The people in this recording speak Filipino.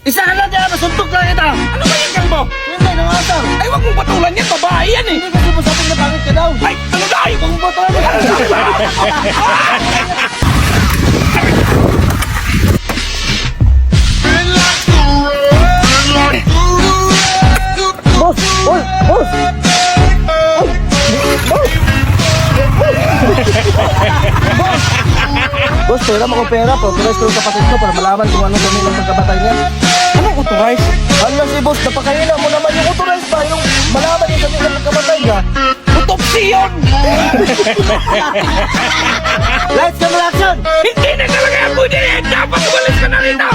Isa ka lang dyan, masuntok lang kita. Ano ba yung kalbo? Hindi, nangasar. Ay, wag mong patulan yan, babae yan eh. Hindi kasi mo sabi na pangit ka daw. Ay, ano na ay? Huwag mo talaga. Boss! Boss! Boss! Boss, pera mo ko pera. Pautorize ko yung kapatid ko para malaman kung anong kami ng pagkabatay niya. Anong authorize? Hala si boss, napakaila mo naman yung autorize ba? Yung malaman yung kami ng pagkabatay niya. Autopsy yun! Lights, camera, action! Hindi na talaga yan pwede! Dapat umalis ka na rito!